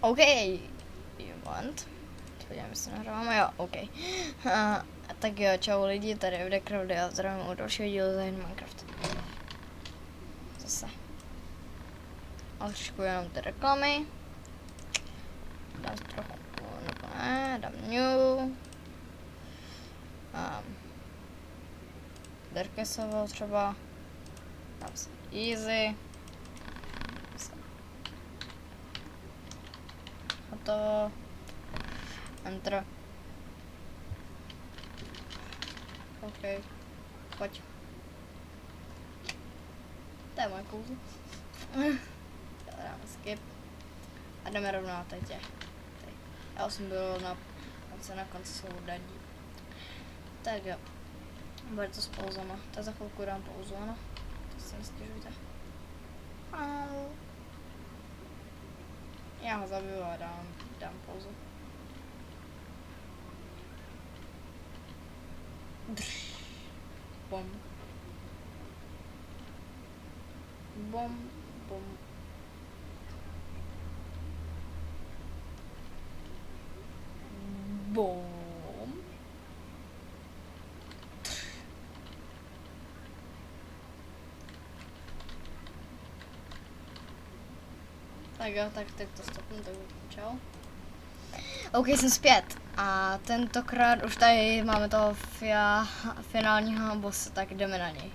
OK. Moment. Podívejme se nahráváme, jo, OK. Tak jo, čau lidi, tady je Vdecraft a zdravím u dalšího dílu za Minecraft. Zase. Ale trošku jenom ty reklamy. Dám trochu, nebo ne, dám new. Derkesovou třeba. Dám si easy. Hotovo. Enter. OK. Pojď. To je moje kouzlo. Dáme skip. A jdeme rovnou na teď. Já jsem byl na konci soudadí. Tak jo. Bude to s pauzama. Tak za chvilku dám pauzu, ano. To si nestěžujte. Já ho zabiju a dám pauzu. Bom. Bom, bom. Bom. Tak jo, tak teď to stopnu, tak čau. OK, jsem zpět. A tentokrát už tady máme toho finálního bossa, tak jdeme na něj.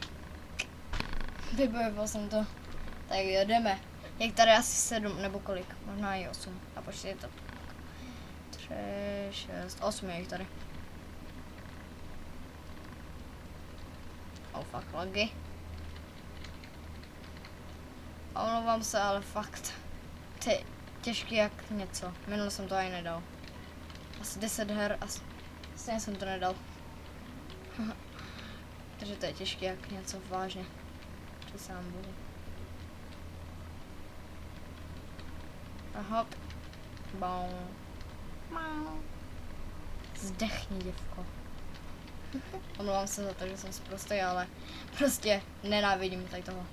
Vybojoval jsem to. Tak jo, jdeme. Jak tady asi 7 nebo kolik, možná i 8. A počkej to. 3, 6, 8 je jich tady. Oh fuck, lagy. Omlouvám se, ale fakt. Ty, těžký jak něco. Minule jsem to ani nedal. Asi 10 her a stejně jsem to nedal. Takže to je těžké jak něco, vážně. Přesám bohu. A hop. Bom. Zdechni, děvko. Omlouvám se za to, že jsem sprostý, ale prostě nenávidím tady toho.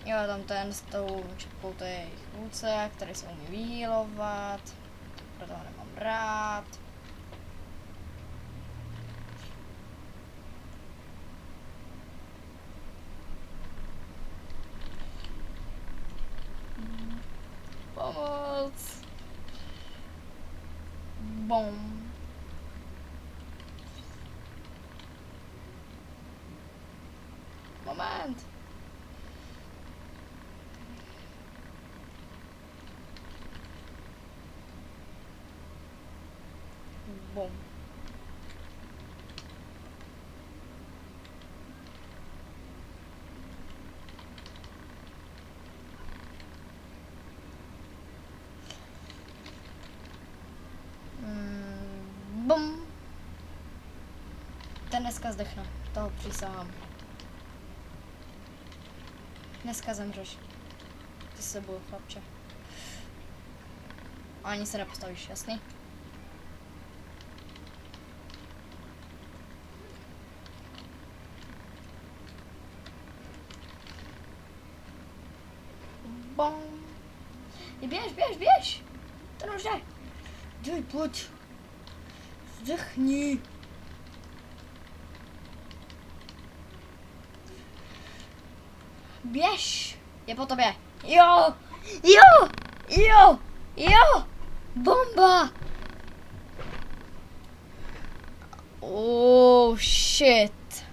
Jo, tam ten s tou čepkou, to je jejich vůdce, který se umí vyhýlovat. Proto ho nemám rád. Pomoc. Bom. Moment. Bom. Bom. Ten dneska zdechne, toho přísahám. Dneska zemřeš. Ty se boju, chlapče. Ani se nepostavíš, jasný? Bom. Běž! Ten už jde. Dej, pojď. Zdechni. Běž. Je po tobě. Jo. Bomba. Oh shit.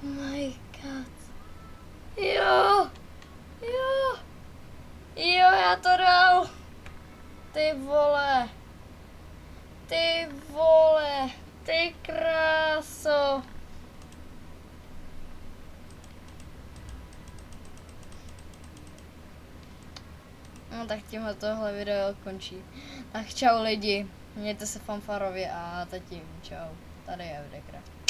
Oh my god. Jo, já to dal. Ty vole, ty kráso. No tak tímhle tohle video končí. Tak čau lidi, mějte se fanfarově a zatím čau. Tady je Vdecraft.